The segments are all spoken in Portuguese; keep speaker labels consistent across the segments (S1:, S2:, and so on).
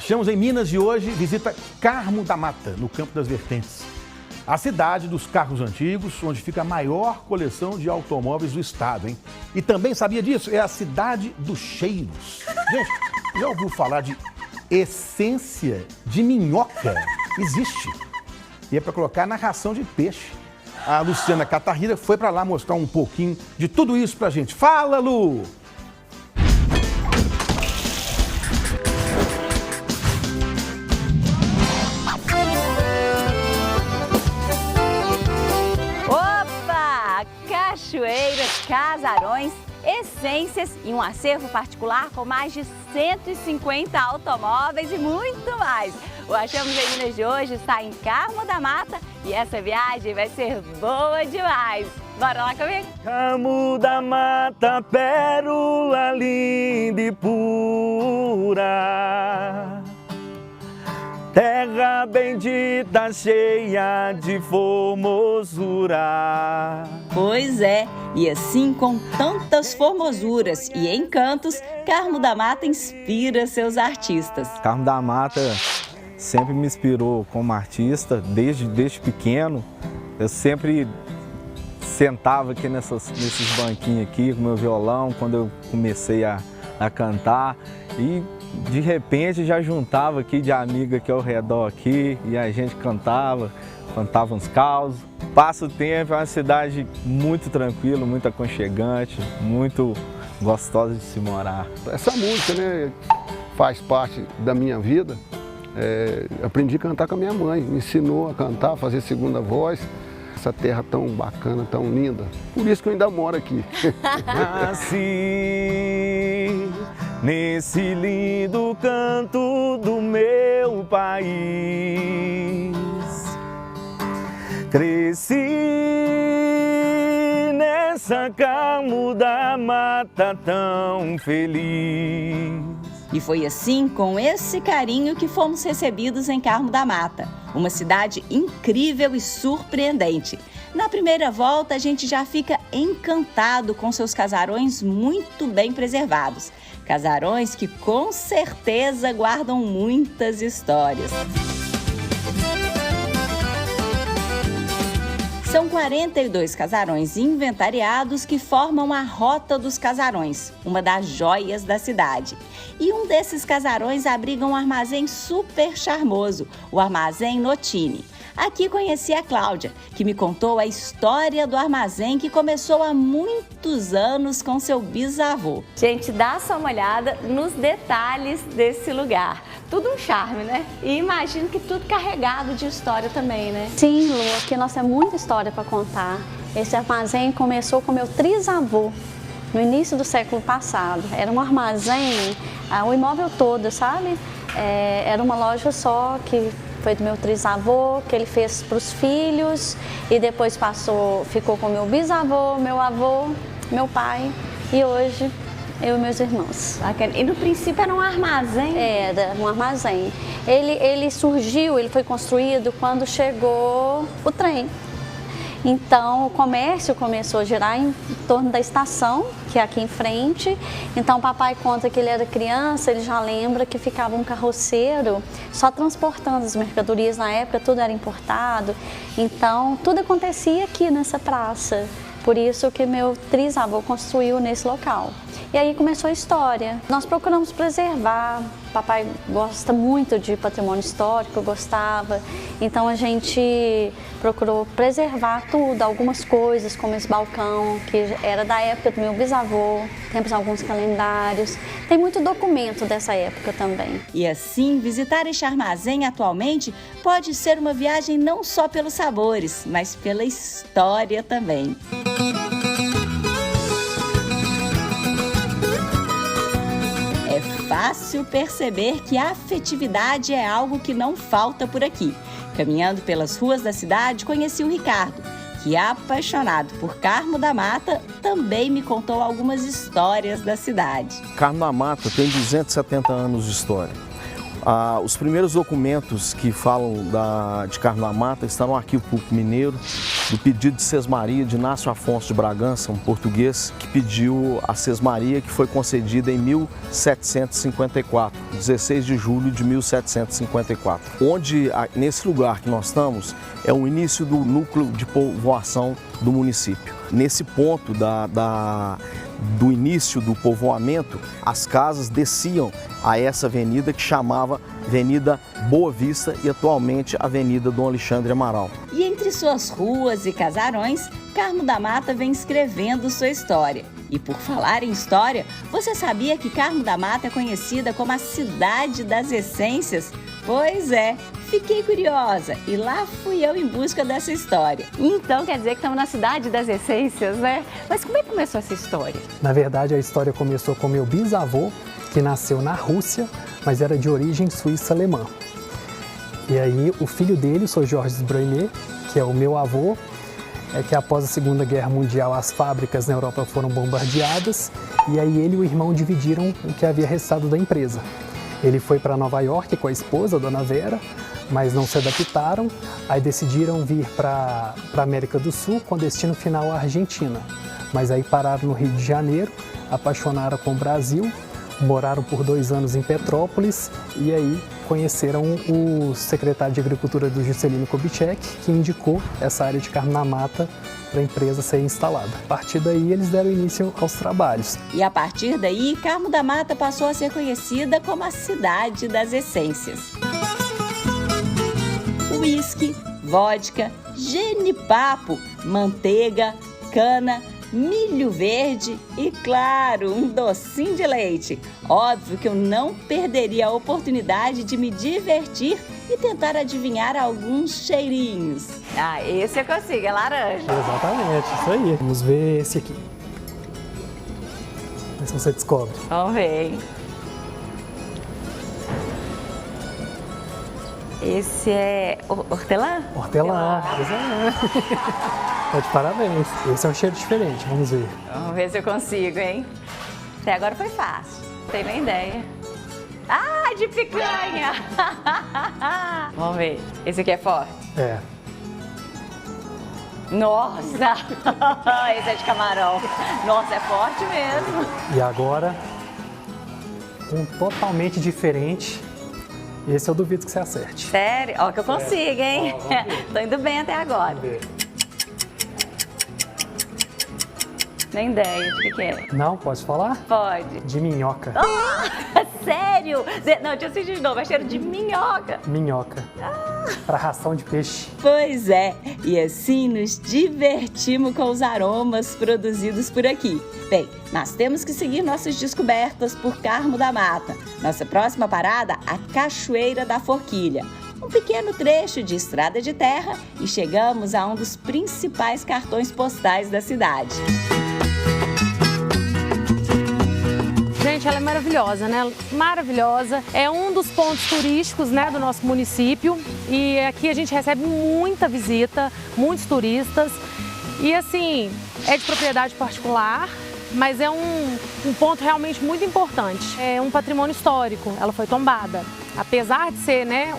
S1: Estamos em Minas e hoje visita Carmo da Mata, no Campo das Vertentes. A cidade dos carros antigos, onde fica a maior coleção de automóveis do estado, hein? E também, sabia disso? É a cidade dos cheiros. Gente, já ouviu falar de essência de minhoca? Existe. E é para colocar na ração de peixe. A Luciana Catarrira foi para lá mostrar um pouquinho de tudo isso pra gente. Fala, Lu!
S2: Cachoeiras, casarões, essências e um acervo particular com mais de 150 automóveis e muito mais. O Achamos em Minas de hoje está em Carmo da Mata e essa viagem vai ser boa demais. Bora lá comigo?
S3: Carmo da Mata, pérola linda e pura, terra bendita, cheia de formosura.
S2: Pois é, e assim com tantas formosuras e encantos, Carmo da Mata inspira seus artistas.
S3: Carmo da Mata sempre me inspirou como artista, desde pequeno. Eu sempre sentava aqui nesses banquinhos aqui com meu violão, quando eu comecei a cantar. E de repente já juntava aqui de amigo aqui ao redor aqui e a gente cantava uns causos. Passa o tempo, é uma cidade muito tranquila, muito aconchegante, muito gostosa de se morar.
S4: Essa música, né, faz parte da minha vida. Aprendi a cantar com a minha mãe, me ensinou a cantar, a fazer segunda voz. Essa terra tão bacana, tão linda. Por isso que eu ainda moro aqui.
S3: Nasci nesse lindo canto do meu país, cresci nessa Carmo da Mata tão feliz.
S2: E foi assim, com esse carinho, que fomos recebidos em Carmo da Mata, uma cidade incrível e surpreendente. Na primeira volta, a gente já fica encantado com seus casarões muito bem preservados. Casarões que com certeza guardam muitas histórias. São 42 casarões inventariados que formam a Rota dos Casarões, uma das joias da cidade. E um desses casarões abriga um armazém super charmoso, o Armazém Notini. Aqui conheci a Cláudia, que me contou a história do armazém que começou há muitos anos com seu bisavô. Gente, dá só uma olhada nos detalhes desse lugar. Tudo um charme, né? E imagino que tudo carregado de história também, né?
S5: Sim, Lu, aqui nós temos muita história para contar. Esse armazém começou com meu trisavô, no início do século passado. Era um armazém, o imóvel todo, sabe? Era uma loja só que foi do meu trisavô, que ele fez para os filhos e depois ficou com meu bisavô, meu avô, meu pai e hoje eu e meus irmãos.
S2: E no princípio era um armazém?
S5: Era um armazém. Ele surgiu, ele foi construído quando chegou o trem. Então o comércio começou a girar em torno da estação, que é aqui em frente. Então o papai conta que ele era criança, ele já lembra que ficava um carroceiro só transportando as mercadorias. Na época tudo era importado, então tudo acontecia aqui nessa praça. Por isso que meu trisavô construiu nesse local. E aí começou a história. Nós procuramos preservar. Papai gosta muito de patrimônio histórico, gostava. Então a gente procurou preservar tudo, algumas coisas, como esse balcão, que era da época do meu bisavô. Temos alguns calendários. Tem muito documento dessa época também.
S2: E assim, visitar este armazém atualmente pode ser uma viagem não só pelos sabores, mas pela história também. É fácil perceber que a afetividade é algo que não falta por aqui. Caminhando pelas ruas da cidade, conheci o Ricardo, que, apaixonado por Carmo da Mata, também me contou algumas histórias da cidade.
S1: Carmo da Mata tem 270 anos de história.
S6: Os primeiros documentos que falam de Carmo da Mata estão no Arquivo Público Mineiro, do pedido de Sesmaria de Inácio Afonso de Bragança, um português, que pediu a Sesmaria, que foi concedida em 1754, 16 de julho de 1754. Onde, nesse lugar que nós estamos, é o início do núcleo de povoação do município. Nesse ponto do início do povoamento, as casas desciam a essa avenida que chamava Avenida Boa Vista e atualmente Avenida Dom Alexandre Amaral.
S2: E entre suas ruas e casarões, Carmo da Mata vem escrevendo sua história. E por falar em história, você sabia que Carmo da Mata é conhecida como a cidade das essências? Pois é, fiquei curiosa e lá fui eu em busca dessa história.
S5: Então quer dizer que estamos na cidade das essências, né? Mas como é que começou essa história?
S7: Na verdade, a história começou com meu bisavô, que nasceu na Rússia, mas era de origem suíça-alemã. E aí o filho dele, o Sr. Georges Breunet, que é o meu avô, que após a Segunda Guerra Mundial as fábricas na Europa foram bombardeadas e aí ele e o irmão dividiram o que havia restado da empresa. Ele foi para Nova York com a esposa, a Dona Vera, mas não se adaptaram, aí decidiram vir para a América do Sul com destino final à Argentina. Mas aí pararam no Rio de Janeiro, apaixonaram com o Brasil, moraram por 2 anos em Petrópolis e aí conheceram o secretário de Agricultura do Juscelino Kubitschek, que indicou essa área de Carmo da Mata para a empresa ser instalada. A partir daí, eles deram início aos trabalhos.
S2: E a partir daí, Carmo da Mata passou a ser conhecida como a cidade das essências. Uísque, vodka, genipapo, manteiga, cana, milho verde e, claro, um docinho de leite. Óbvio que eu não perderia a oportunidade de me divertir e tentar adivinhar alguns cheirinhos. Ah, esse eu consigo, é laranja.
S7: Exatamente, isso aí. Vamos ver esse aqui. Vê se você descobre.
S2: Vamos ver. Esse é hortelã?
S7: Hortelã, exatamente. Tá de parabéns. Esse é um cheiro diferente, vamos ver.
S2: Vamos ver se eu consigo, hein? Até agora foi fácil, não tenho nem ideia. Ah, de picanha! Vamos ver, esse aqui é forte?
S7: É.
S2: Nossa! Esse é de camarão. Nossa, é forte mesmo.
S7: E agora, um totalmente diferente. Esse eu duvido que você acerte.
S2: Sério? Ó, que eu consigo, hein? Tô indo bem até agora.
S7: Vamos ver.
S2: Nem ideia de que é.
S7: Não, pode falar?
S2: Pode.
S7: De minhoca.
S2: Oh, sério? Não, deixa eu assistir de novo. É cheiro de minhoca.
S7: Minhoca. Para ração de peixe.
S2: Pois é. E assim nos divertimos com os aromas produzidos por aqui. Bem, nós temos que seguir nossas descobertas por Carmo da Mata. Nossa próxima parada, a Cachoeira da Forquilha. Um pequeno trecho de estrada de terra e chegamos a um dos principais cartões postais da cidade.
S8: Gente, ela é maravilhosa, né? Maravilhosa. É um dos pontos turísticos, né, do nosso município. E aqui a gente recebe muita visita, muitos turistas. E assim, é de propriedade particular, mas é um ponto realmente muito importante. É um patrimônio histórico, ela foi tombada. Apesar de ser, né,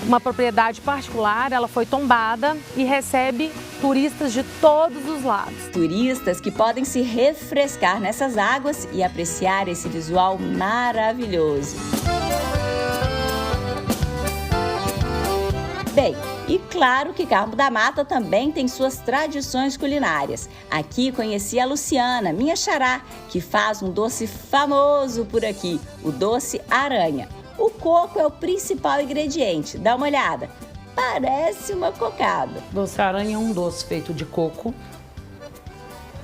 S8: uma propriedade particular, ela foi tombada e recebe turistas de todos os lados.
S2: Turistas que podem se refrescar nessas águas e apreciar esse visual maravilhoso. Bem, e claro que Carmo da Mata também tem suas tradições culinárias. Aqui conheci a Luciana, minha xará, que faz um doce famoso por aqui, o doce aranha. O coco é o principal ingrediente, dá uma olhada. Parece uma cocada.
S9: Doce aranha é um doce feito de coco,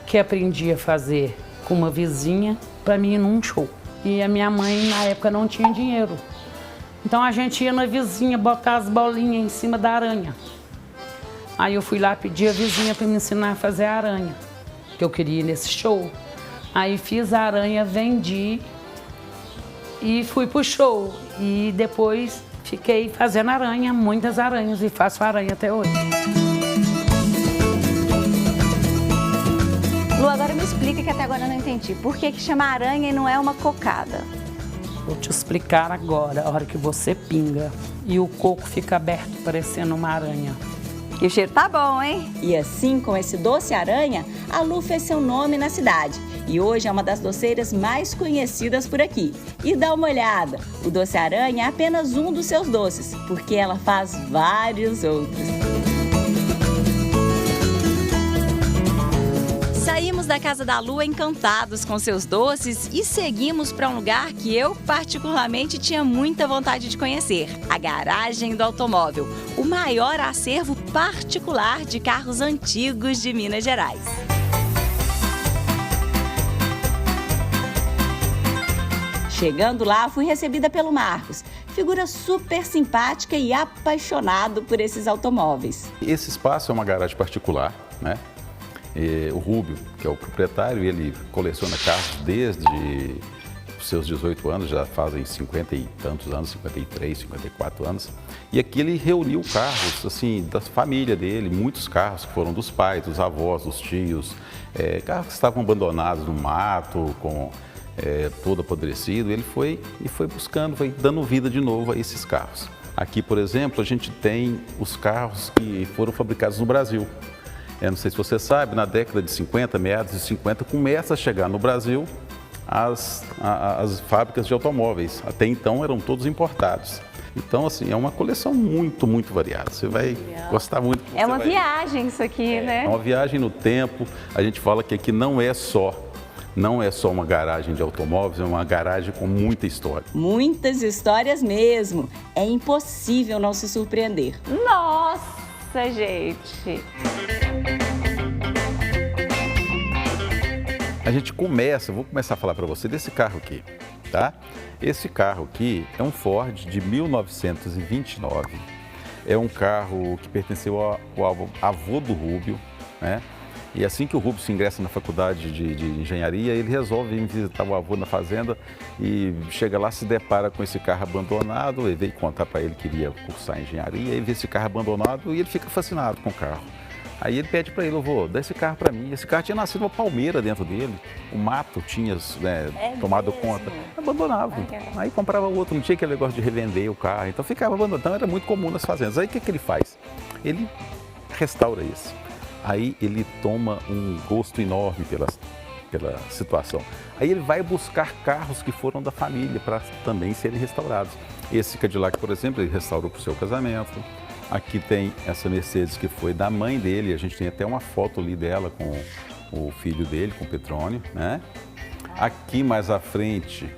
S9: que aprendi a fazer com uma vizinha para mim ir num show. E a minha mãe, na época, não tinha dinheiro. Então a gente ia na vizinha botar as bolinhas em cima da aranha. Aí eu fui lá pedir a vizinha para me ensinar a fazer a aranha, que eu queria ir nesse show. Aí fiz a aranha, vendi e fui pro show. E depois fiquei fazendo aranha, muitas aranhas, e faço aranha até hoje.
S2: Lu, agora me explica que até agora eu não entendi. Por que chama aranha e não é uma cocada?
S9: Vou te explicar agora, a hora que você pinga e o coco fica aberto, parecendo uma aranha.
S2: E o cheiro tá bom, hein? E assim, com esse doce aranha, a Lu fez seu nome na cidade. E hoje é uma das doceiras mais conhecidas por aqui. E dá uma olhada, o doce aranha é apenas um dos seus doces, porque ela faz vários outros. Saímos da casa da Lu encantados com seus doces e seguimos para um lugar que eu particularmente tinha muita vontade de conhecer, a Garagem do Automóvel, o maior acervo particular de carros antigos de Minas Gerais. Chegando lá, fui recebida pelo Marcos, figura super simpática e apaixonado por esses automóveis.
S10: Esse espaço é uma garagem particular, né? O Rúbio, que é o proprietário, ele coleciona carros desde os seus 18 anos, já fazem 50 e tantos anos, 53, 54 anos. E aqui ele reuniu carros, assim, da família dele, muitos carros que foram dos pais, dos avós, dos tios, carros que estavam abandonados no mato, todo apodrecido. Ele foi buscando, foi dando vida de novo a esses carros. Aqui, por exemplo, a gente tem os carros que foram fabricados no Brasil. Não sei se você sabe, na década de 50, meados de 50, começa a chegar no Brasil as fábricas de automóveis. Até então eram todos importados. Então, assim, é uma coleção muito, muito variada. Você vai gostar muito.
S2: É uma viagem isso aqui, né?
S10: É uma viagem no tempo. A gente fala que aqui não é só uma garagem de automóveis, é uma garagem com muita história. Muitas histórias mesmo. É impossível não se surpreender.
S2: Nossa, gente!
S10: A gente vou começar a falar para você desse carro aqui, tá? Esse carro aqui é um Ford de 1929. É um carro que pertenceu ao avô do Rúbio, né? E assim que o Rúbio se ingressa na faculdade de engenharia, ele resolve ir visitar o avô na fazenda e chega lá, se depara com esse carro abandonado. Ele veio contar para ele que iria cursar engenharia, e vê esse carro abandonado e ele fica fascinado com o carro. Aí ele pede para ele, avô, dá esse carro para mim. Esse carro tinha nascido uma palmeira dentro dele, o mato tinha tomado conta, abandonava. Aí comprava outro, não tinha aquele negócio de revender o carro, então ficava abandonado. Então era muito comum nas fazendas. Aí o que ele faz? Ele restaura isso. Aí ele toma um gosto enorme pela situação. Aí ele vai buscar carros que foram da família para também serem restaurados. Esse Cadillac, por exemplo, ele restaurou para o seu casamento. Aqui tem essa Mercedes que foi da mãe dele, a gente tem até uma foto ali dela com o filho dele, com o Petrônio, né? Aqui mais à frente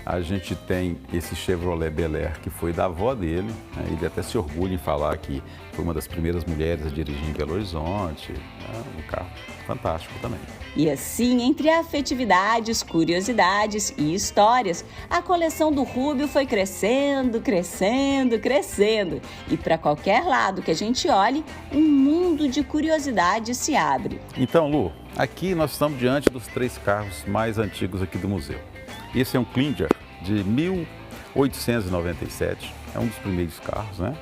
S10: a gente tem esse Chevrolet Bel Air que foi da avó dele, né? Ele até se orgulha em falar que foi uma das primeiras mulheres a dirigir em Belo Horizonte, né? Um carro fantástico também.
S2: E assim, entre afetividades, curiosidades e histórias, a coleção do Rúbio foi crescendo, crescendo, crescendo. E para qualquer lado que a gente olhe, um mundo de curiosidades se abre.
S10: Então, Lu, aqui nós estamos diante dos 3 carros mais antigos aqui do museu. Esse é um Klinger de 1897, é um dos primeiros carros, né?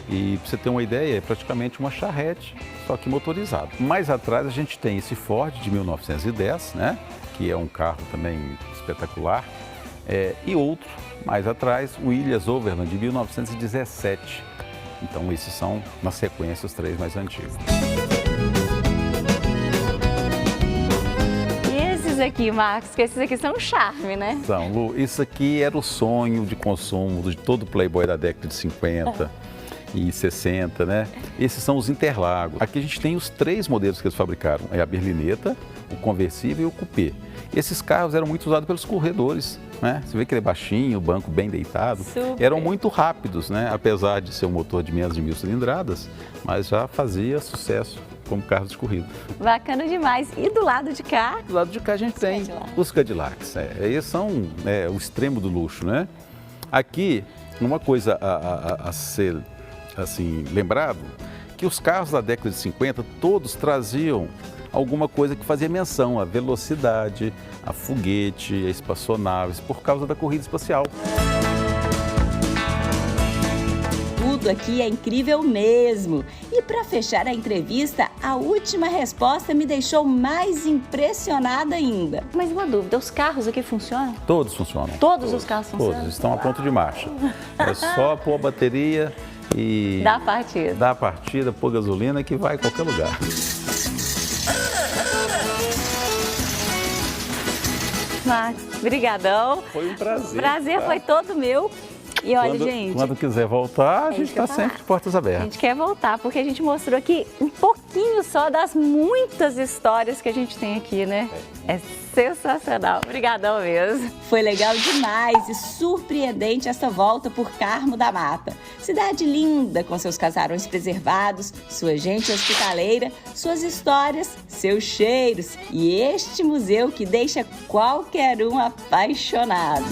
S10: E para você ter uma ideia, é praticamente uma charrete, só que motorizado. Mais atrás a gente tem esse Ford de 1910, né? Que é um carro também espetacular. E outro, mais atrás, o Williams Overland de 1917. Então esses são, na sequência, os 3 mais antigos.
S2: Aqui, Marcos, que esses aqui são um charme, né?
S10: São, Lu, isso aqui era o sonho de consumo de todo playboy da década de 50 e 60, né? Esses são os Interlagos. Aqui a gente tem os 3 modelos que eles fabricaram, é a berlineta, o conversível e o coupé. Esses carros eram muito usados pelos corredores, né? Você vê que ele é baixinho, o banco bem deitado.
S2: Super.
S10: Eram muito rápidos, né? Apesar de ser um motor de menos de 1000 cilindradas, mas já fazia sucesso como carros de corrida.
S2: Bacana demais. E do lado de cá?
S10: Do lado de cá a gente tem os Cadillacs. Eles são o extremo do luxo, né? Aqui, uma coisa a ser assim, lembrado, que os carros da década de 50 todos traziam alguma coisa que fazia menção à velocidade, a foguete, a espaçonaves, por causa da corrida espacial.
S2: Tudo Tudo aqui é incrível mesmo. E para fechar a entrevista, a última resposta me deixou mais impressionada ainda.
S5: Mas uma dúvida, os carros aqui funcionam?
S10: Todos funcionam.
S5: Todos os carros funcionam?
S10: Todos, estão a ponto de marcha. É só pôr a bateria e...
S5: Dá a partida.
S10: Dá a partida, pôr gasolina que vai em qualquer lugar.
S5: Max, brigadão.
S10: Foi um prazer.
S5: Prazer foi todo meu. E olha, gente...
S10: Quando quiser voltar, a gente está sempre de portas
S5: A
S10: abertas.
S5: gente quer voltar, porque a gente mostrou aqui um pouquinho só das muitas histórias que a gente tem aqui, né? É sensacional. Obrigadão mesmo.
S2: Foi legal demais e surpreendente essa volta por Carmo da Mata. Cidade linda, com seus casarões preservados, sua gente hospitaleira, suas histórias, seus cheiros e este museu que deixa qualquer um apaixonado.